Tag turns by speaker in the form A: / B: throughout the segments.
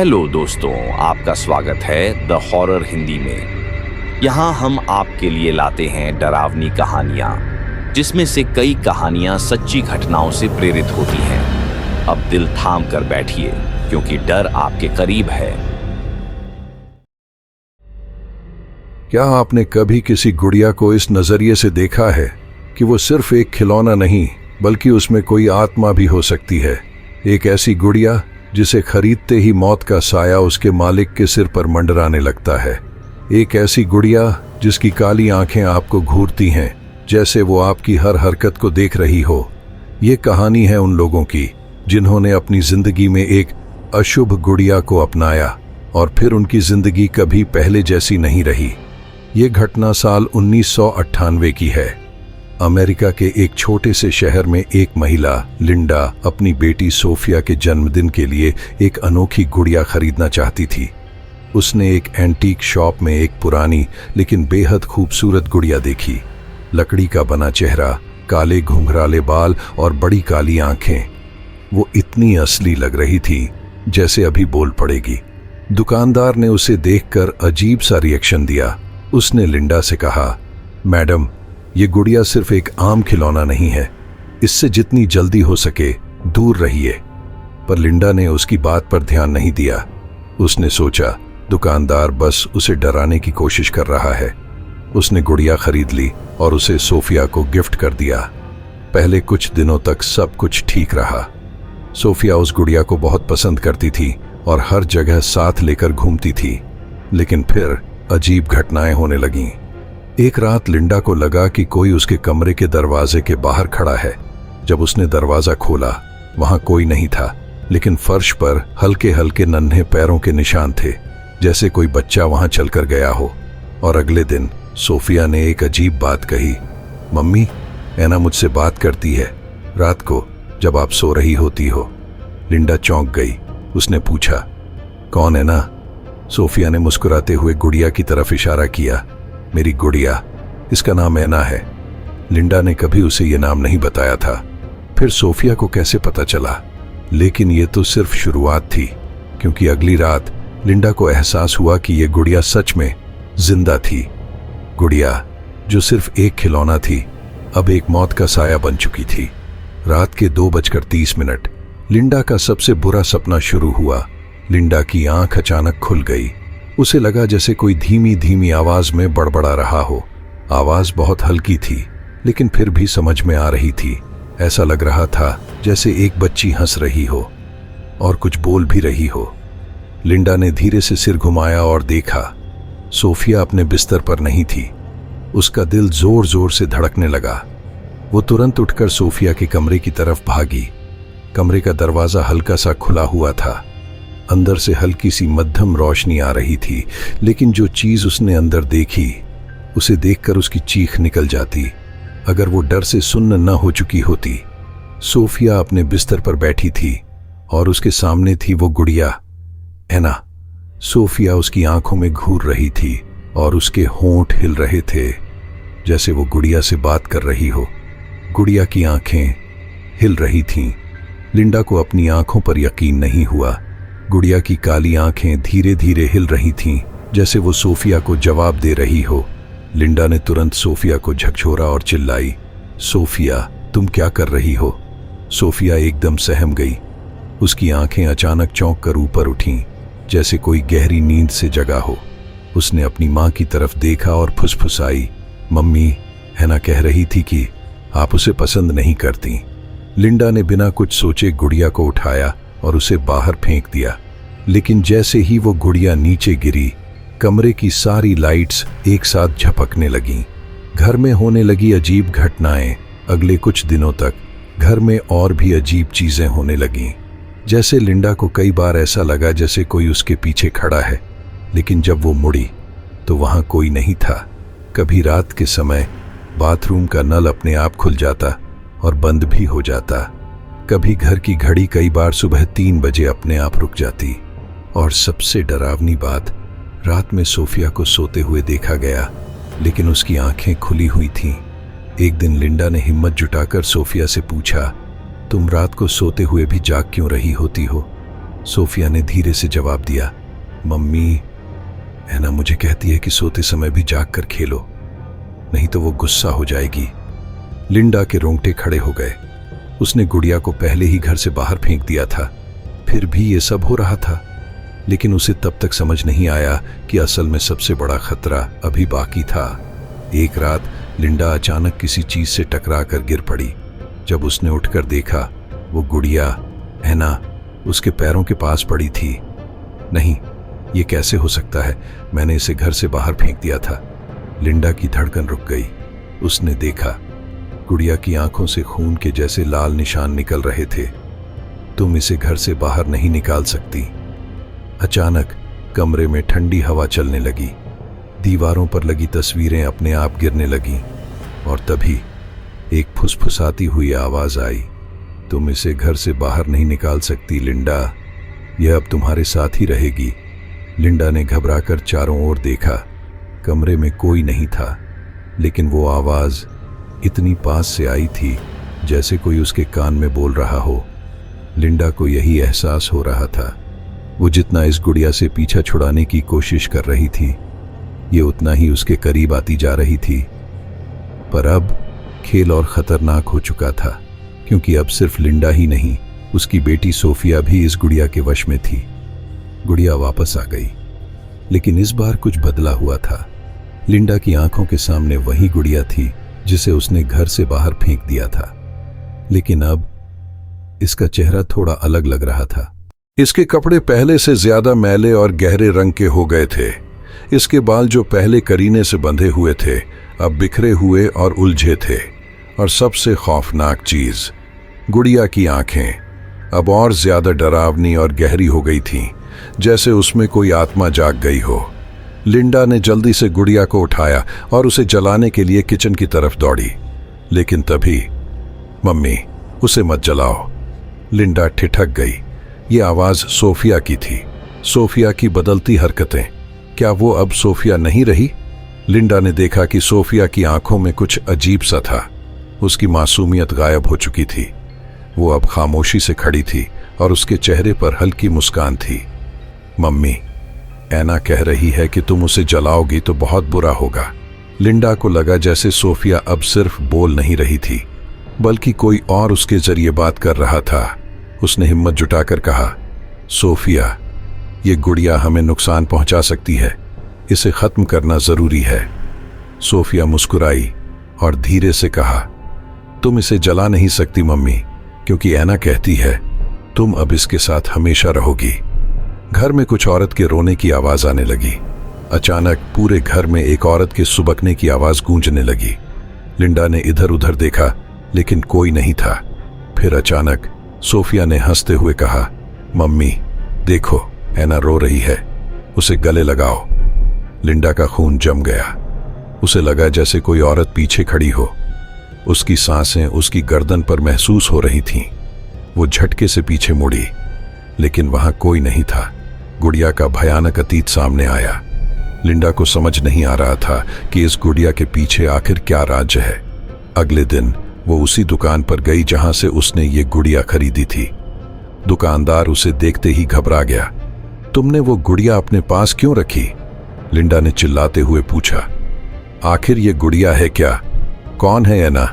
A: Hello दोस्तों, आपका स्वागत है द हॉरर हिंदी में। यहाँ हम आपके लिए लाते हैं डरावनी कहानियाँ, जिसमें से कई कहानियाँ सच्ची घटनाओं से प्रेरित होती हैं। अब दिल थाम कर बैठिए, क्योंकि डर आपके करीब है।
B: क्या आपने कभी किसी गुड़िया को इस नजरिए से देखा है कि वो सिर्फ एक खिलौना नहीं, बल्कि उसमें कोई आत्मा भी हो सकती है? एक ऐसी गुड़िया जिसे खरीदते ही मौत का साया उसके मालिक के सिर पर मंडराने लगता है। एक ऐसी गुड़िया जिसकी काली आंखें आपको घूरती हैं, जैसे वो आपकी हर हरकत को देख रही हो। ये कहानी है उन लोगों की जिन्होंने अपनी जिंदगी में एक अशुभ गुड़िया को अपनाया और फिर उनकी जिंदगी कभी पहले जैसी नहीं रही। ये घटना साल 1998 की है। अमेरिका के एक छोटे से शहर में एक महिला लिंडा अपनी बेटी सोफिया के जन्मदिन के लिए एक अनोखी गुड़िया खरीदना चाहती थी। उसने एक एंटीक शॉप में एक पुरानी लेकिन बेहद खूबसूरत गुड़िया देखी। लकड़ी का बना चेहरा, काले घुंघराले बाल और बड़ी काली आंखें। वो इतनी असली लग रही थी जैसे अभी बोल पड़ेगी। दुकानदार ने उसे देखकर अजीब सा रिएक्शन दिया। उसने लिंडा से कहा, मैडम, ये गुड़िया सिर्फ एक आम खिलौना नहीं है, इससे जितनी जल्दी हो सके दूर रहिए। पर लिंडा ने उसकी बात पर ध्यान नहीं दिया। उसने सोचा, दुकानदार बस उसे डराने की कोशिश कर रहा है। उसने गुड़िया खरीद ली और उसे सोफिया को गिफ्ट कर दिया। पहले कुछ दिनों तक सब कुछ ठीक रहा। सोफिया उस गुड़िया को बहुत पसंद करती थी और हर जगह साथ लेकर घूमती थी। लेकिन फिर अजीब घटनाएं होने लगीं। एक रात लिंडा को लगा कि कोई उसके कमरे के दरवाजे के बाहर खड़ा है। जब उसने दरवाजा खोला, वहां कोई नहीं था, लेकिन फर्श पर हल्के हल्के नन्हे पैरों के निशान थे, जैसे कोई बच्चा वहां चलकर गया हो। और अगले दिन सोफिया ने एक अजीब बात कही, मम्मी, ऐना मुझसे बात करती है रात को जब आप सो रही होती हो। लिंडा चौंक गई। उसने पूछा, कौन है ना? सोफिया ने मुस्कुराते हुए गुड़िया की तरफ इशारा किया। मेरी गुड़िया, इसका नाम ऐना है। लिंडा ने कभी उसे यह नाम नहीं बताया था। फिर सोफिया को कैसे पता चला? लेकिन यह तो सिर्फ शुरुआत थी, क्योंकि अगली रात लिंडा को एहसास हुआ कि यह गुड़िया सच में जिंदा थी। गुड़िया जो सिर्फ एक खिलौना थी, अब एक मौत का साया बन चुकी थी। रात के 2:30 लिंडा का सबसे बुरा सपना शुरू हुआ। लिंडा की आंख अचानक खुल गई। उसे लगा जैसे कोई धीमी धीमी आवाज में बड़बड़ा रहा हो। आवाज बहुत हल्की थी, लेकिन फिर भी समझ में आ रही थी। ऐसा लग रहा था जैसे एक बच्ची हंस रही हो और कुछ बोल भी रही हो। लिंडा ने धीरे से सिर घुमाया और देखा, सोफिया अपने बिस्तर पर नहीं थी। उसका दिल जोर जोर से धड़कने लगा। वो तुरंत उठकर सोफिया के कमरे की तरफ भागी। कमरे का दरवाजा हल्का सा खुला हुआ था। अंदर से हल्की सी मध्यम रोशनी आ रही थी, लेकिन जो चीज उसने अंदर देखी, उसे देखकर उसकी चीख निकल जाती, अगर वो डर से सुन्न न हो चुकी होती। सोफिया अपने बिस्तर पर बैठी थी और उसके सामने थी वो गुड़िया, ऐना। सोफिया उसकी आंखों में घूर रही थी और उसके होंठ हिल रहे थे, जैसे वो गुड़िया से बात कर रही हो। गुड़िया की आंखें हिल रही थीं। लिंडा को अपनी आंखों पर यकीन नहीं हुआ। गुड़िया की काली आंखें धीरे धीरे हिल रही थीं, जैसे वो सोफिया को जवाब दे रही हो। लिंडा ने तुरंत सोफिया को झकझोरा और चिल्लाई, सोफिया, तुम क्या कर रही हो? सोफिया एकदम सहम गई। उसकी आंखें अचानक चौंक कर ऊपर उठीं, जैसे कोई गहरी नींद से जगा हो। उसने अपनी माँ की तरफ देखा और फुसफुसाई, मम्मी, ऐना कह रही थी कि आप उसे पसंद नहीं करती। लिंडा ने बिना कुछ सोचे गुड़िया को उठाया और उसे बाहर फेंक दिया। लेकिन जैसे ही वो गुड़िया नीचे गिरी, कमरे की सारी लाइट्स एक साथ झपकने लगीं। घर में होने लगी अजीब घटनाएं। अगले कुछ दिनों तक घर में और भी अजीब चीजें होने लगीं। जैसे लिंडा को कई बार ऐसा लगा जैसे कोई उसके पीछे खड़ा है, लेकिन जब वो मुड़ी तो वहां कोई नहीं था। कभी रात के समय बाथरूम का नल अपने आप खुल जाता और बंद भी हो जाता। कभी घर की घड़ी कई बार सुबह 3 बजे अपने आप रुक जाती। और सबसे डरावनी बात, रात में सोफिया को सोते हुए देखा गया, लेकिन उसकी आंखें खुली हुई थीं। एक दिन लिंडा ने हिम्मत जुटाकर सोफिया से पूछा, तुम रात को सोते हुए भी जाग क्यों रही होती हो? सोफिया ने धीरे से जवाब दिया, मम्मी, ऐना मुझे कहती है कि सोते समय भी जाग कर खेलो, नहीं तो वो गुस्सा हो जाएगी। लिंडा के रोंगटे खड़े हो गए। उसने गुड़िया को पहले ही घर से बाहर फेंक दिया था, फिर भी ये सब हो रहा था। लेकिन उसे तब तक समझ नहीं आया कि असल में सबसे बड़ा खतरा अभी बाकी था। एक रात लिंडा अचानक किसी चीज से टकरा कर गिर पड़ी। जब उसने उठकर देखा, वो गुड़िया ऐना उसके पैरों के पास पड़ी थी। नहीं, ये कैसे हो सकता है? मैंने इसे घर से बाहर फेंक दिया था। लिंडा की धड़कन रुक गई। उसने देखा, गुड़िया की आंखों से खून के जैसे लाल निशान निकल रहे थे। तुम इसे घर से बाहर नहीं निकाल सकती। अचानक कमरे में ठंडी हवा चलने लगी। दीवारों पर लगी तस्वीरें अपने आप गिरने लगीं और तभी एक फुसफुसाती हुई आवाज आई, तुम इसे घर से बाहर नहीं निकाल सकती लिंडा, यह अब तुम्हारे साथ ही रहेगी। लिंडा ने घबराकर चारों ओर देखा। कमरे में कोई नहीं था, लेकिन वो आवाज इतनी पास से आई थी जैसे कोई उसके कान में बोल रहा हो। लिंडा को यही एहसास हो रहा था। वो जितना इस गुड़िया से पीछा छुड़ाने की कोशिश कर रही थी, ये उतना ही उसके करीब आती जा रही थी। पर अब खेल और खतरनाक हो चुका था, क्योंकि अब सिर्फ लिंडा ही नहीं, उसकी बेटी सोफिया भी इस गुड़िया के वश में थी। गुड़िया वापस आ गई, लेकिन इस बार कुछ बदला हुआ था। लिंडा की आंखों के सामने वही गुड़िया थी जिसे उसने घर से बाहर फेंक दिया था, लेकिन अब इसका चेहरा थोड़ा अलग लग रहा था। इसके कपड़े पहले से ज्यादा मैले और गहरे रंग के हो गए थे। इसके बाल जो पहले करीने से बंधे हुए थे, अब बिखरे हुए और उलझे थे। और सबसे खौफनाक चीज, गुड़िया की आंखें अब और ज्यादा डरावनी और गहरी हो गई थीं, जैसे उसमें कोई आत्मा जाग गई हो। लिंडा ने जल्दी से गुड़िया को उठाया और उसे जलाने के लिए किचन की तरफ दौड़ी, लेकिन तभी, मम्मी, उसे मत जलाओ। लिंडा ठिठक गई। ये आवाज सोफिया की थी। सोफिया की बदलती हरकतें, क्या वो अब सोफिया नहीं रही? लिंडा ने देखा कि सोफिया की आंखों में कुछ अजीब सा था। उसकी मासूमियत गायब हो चुकी थी। वो अब खामोशी से खड़ी थी और उसके चेहरे पर हल्की मुस्कान थी। मम्मी, ऐना कह रही है कि तुम उसे जलाओगी तो बहुत बुरा होगा। लिंडा को लगा जैसे सोफिया अब सिर्फ बोल नहीं रही थी, बल्कि कोई और उसके जरिए बात कर रहा था। उसने हिम्मत जुटाकर कहा, सोफिया, ये गुड़िया हमें नुकसान पहुंचा सकती है, इसे खत्म करना जरूरी है। सोफिया मुस्कुराई और धीरे से कहा, तुम इसे जला नहीं सकती मम्मी, क्योंकि ऐना कहती है तुम अब इसके साथ हमेशा रहोगी। घर में कुछ औरत के रोने की आवाज आने लगी। अचानक पूरे घर में एक औरत के सुबकने की आवाज गूंजने लगी। लिंडा ने इधर उधर देखा, लेकिन कोई नहीं था। फिर अचानक सोफिया ने हंसते हुए कहा, मम्मी, देखो, ऐना रो रही है, उसे गले लगाओ। लिंडा का खून जम गया। उसे लगा जैसे कोई औरत पीछे खड़ी हो। उसकी सांसें उसकी गर्दन पर महसूस हो रही थीं। वो झटके से पीछे मुड़ी, लेकिन वहां कोई नहीं था। गुड़िया का भयानक अतीत सामने आया। लिंडा को समझ नहीं आ रहा था कि इस गुड़िया के पीछे आखिर क्या राज है। अगले दिन वो उसी दुकान पर गई जहां से उसने ये गुड़िया खरीदी थी। दुकानदार उसे देखते ही घबरा गया। तुमने वो गुड़िया अपने पास क्यों रखी? लिंडा ने चिल्लाते हुए पूछा। आखिर ये गुड़िया है क्या? कौन है ऐना?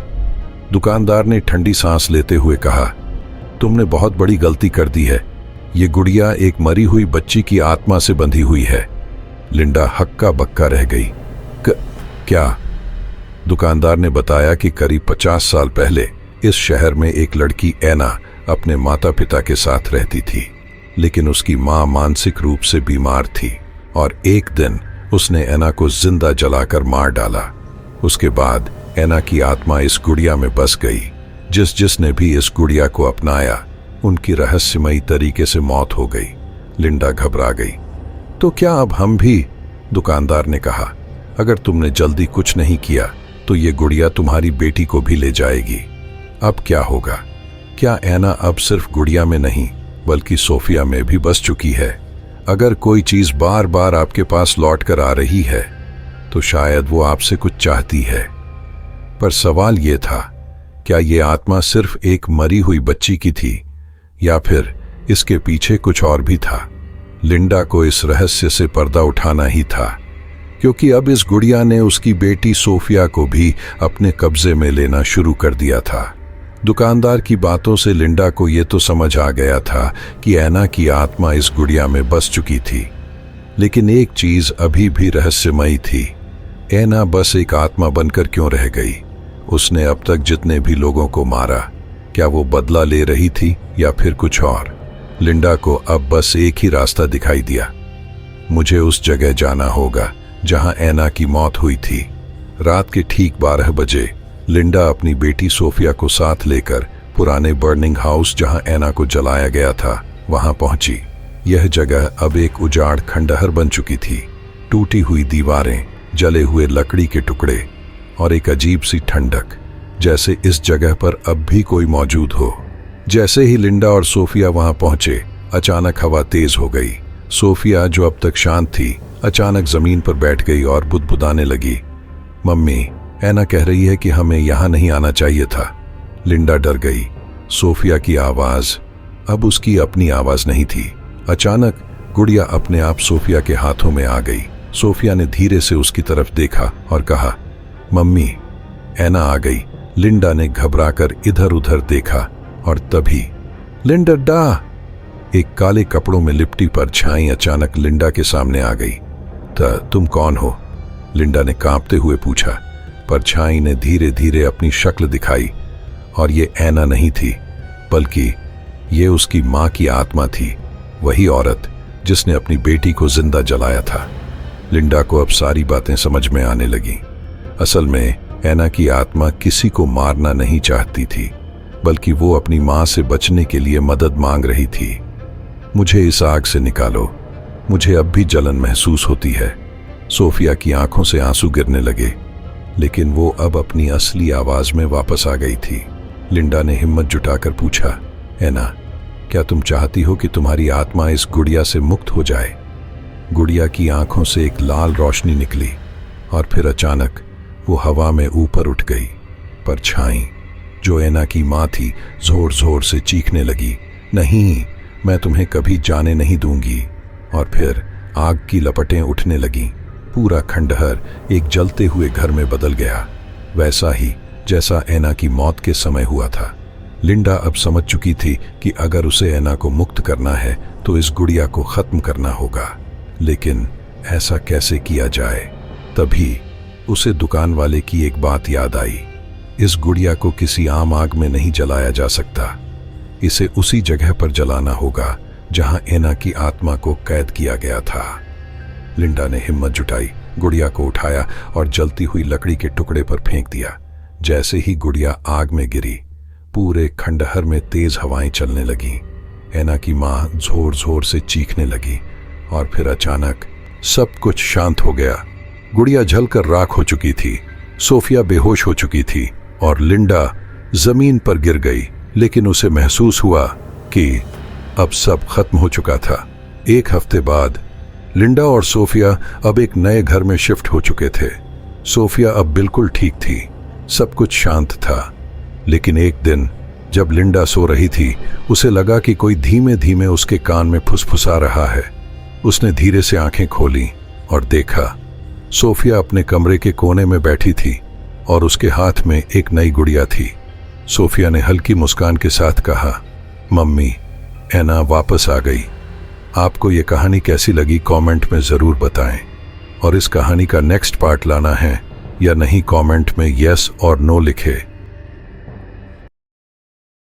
B: दुकानदार ने ठंडी सांस लेते हुए कहा, तुमने बहुत बड़ी गलती कर दी है। ये गुड़िया एक मरी हुई बच्ची की आत्मा से बंधी हुई है। लिंडा हक्का बक्का रह गई। क्या? दुकानदार ने बताया कि करीब 50 साल पहले इस शहर में एक लड़की ऐना अपने माता पिता के साथ रहती थी, लेकिन उसकी मां मानसिक रूप से बीमार थी और एक दिन उसने ऐना को जिंदा जलाकर मार डाला। उसके बाद ऐना की आत्मा इस गुड़िया में बस गई। जिसने भी इस गुड़िया को अपनाया, उनकी रहस्यमयी तरीके से मौत हो गई। लिंडा घबरा गई। तो क्या अब हम भी? दुकानदार ने कहा, अगर तुमने जल्दी कुछ नहीं किया तो ये गुड़िया तुम्हारी बेटी को भी ले जाएगी। अब क्या होगा? क्या ऐना अब सिर्फ गुड़िया में नहीं, बल्कि सोफिया में भी बस चुकी है? अगर कोई चीज बार बार आपके पास लौट कर आ रही है, तो शायद वो आपसे कुछ चाहती है। पर सवाल ये था, क्या ये आत्मा सिर्फ एक मरी हुई बच्ची की थी, या फिर इसके पीछे कुछ और भी था। लिंडा को इस रहस्य से पर्दा उठाना ही था, क्योंकि अब इस गुड़िया ने उसकी बेटी सोफिया को भी अपने कब्जे में लेना शुरू कर दिया था। दुकानदार की बातों से लिंडा को यह तो समझ आ गया था कि ऐना की आत्मा इस गुड़िया में बस चुकी थी, लेकिन एक चीज अभी भी रहस्यमयी थी। ऐना बस एक आत्मा बनकर क्यों रह गई? उसने अब तक जितने भी लोगों को मारा, क्या वो बदला ले रही थी या फिर कुछ और? लिंडा को अब बस एक ही रास्ता दिखाई दिया। मुझे उस जगह जाना होगा जहां ऐना की मौत हुई थी। रात के ठीक 12 बजे लिंडा अपनी बेटी सोफिया को साथ लेकर पुराने बर्निंग हाउस जहां ऐना को जलाया गया था वहां पहुंची। यह जगह अब एक उजाड़ खंडहर बन चुकी थी। टूटी हुई दीवारें, जले हुए लकड़ी के टुकड़े और एक अजीब सी ठंडक, जैसे इस जगह पर अब भी कोई मौजूद हो। जैसे ही लिंडा और सोफिया वहां पहुंचे, अचानक हवा तेज हो गई। सोफिया, जो अब तक शांत थी, अचानक जमीन पर बैठ गई और बुदबुदाने लगी। मम्मी, ऐना कह रही है कि हमें यहां नहीं आना चाहिए था। लिंडा डर गई। सोफिया की आवाज अब उसकी अपनी आवाज नहीं थी। अचानक गुड़िया अपने आप सोफिया के हाथों में आ गई। सोफिया ने धीरे से उसकी तरफ देखा और कहा, मम्मी, ऐना आ गई। लिंडा ने घबराकर इधर उधर देखा और तभी लिंडा, एक काले कपड़ों में लिपटी परछाई अचानक लिंडा के सामने आ गई। तुम कौन हो? लिंडा ने कांपते हुए पूछा। परछाई ने धीरे धीरे अपनी शक्ल दिखाई और ये ऐना नहीं थी, बल्कि ये उसकी मां की आत्मा थी, वही औरत जिसने अपनी बेटी को जिंदा जलाया था। लिंडा को अब सारी बातें समझ में आने लगी। असल में ऐना की आत्मा किसी को मारना नहीं चाहती थी, बल्कि वो अपनी मां से बचने के लिए मदद मांग रही थी। मुझे इस आग से निकालो, मुझे अब भी जलन महसूस होती है। सोफिया की आंखों से आंसू गिरने लगे, लेकिन वो अब अपनी असली आवाज में वापस आ गई थी। लिंडा ने हिम्मत जुटाकर पूछा, ऐना, क्या तुम चाहती हो कि तुम्हारी आत्मा इस गुड़िया से मुक्त हो जाए? गुड़िया की आंखों से एक लाल रोशनी निकली और फिर अचानक वो हवा में ऊपर उठ गई। परछाई, जो ऐना की मां थी, जोर जोर से चीखने लगी, नहीं, मैं तुम्हें कभी जाने नहीं दूंगी। और फिर आग की लपटें उठने लगीं। पूरा खंडहर एक जलते हुए घर में बदल गया, वैसा ही जैसा ऐना की मौत के समय हुआ था। लिंडा अब समझ चुकी थी कि अगर उसे ऐना को मुक्त करना है तो इस गुड़िया को खत्म करना होगा, लेकिन ऐसा कैसे किया जाए? तभी उसे दुकान वाले की एक बात याद आई। इस गुड़िया को किसी आम आग में नहीं जलाया जा सकता, इसे उसी जगह पर जलाना होगा जहां ऐना की आत्मा को कैद किया गया था। लिंडा ने हिम्मत जुटाई, गुड़िया को उठाया और जलती हुई लकड़ी के टुकड़े पर फेंक दिया। जैसे ही गुड़िया आग में गिरी, पूरे खंडहर में तेज हवाएं चलने लगीं। ऐना की मां जोर जोर से चीखने लगी और फिर अचानक सब कुछ शांत हो गया। गुड़िया जलकर राख हो चुकी थी, सोफिया बेहोश हो चुकी थी और लिंडा जमीन पर गिर गई, लेकिन उसे महसूस हुआ कि अब सब खत्म हो चुका था। एक हफ्ते बाद लिंडा और सोफिया अब एक नए घर में शिफ्ट हो चुके थे। सोफिया अब बिल्कुल ठीक थी, सब कुछ शांत था। लेकिन एक दिन जब लिंडा सो रही थी, उसे लगा कि कोई धीमे धीमे उसके कान में फुसफुसा रहा है। उसने धीरे से आंखें खोली और देखा, सोफिया अपने कमरे के कोने में बैठी थी और उसके हाथ में एक नई गुड़िया थी। सोफिया ने हल्की मुस्कान के साथ कहा, मम्मी, ऐना वापस आ गई। आपको ये कहानी कैसी लगी कमेंट में ज़रूर बताएं, और इस कहानी का नेक्स्ट पार्ट लाना है या नहीं कमेंट में यस और नो लिखें।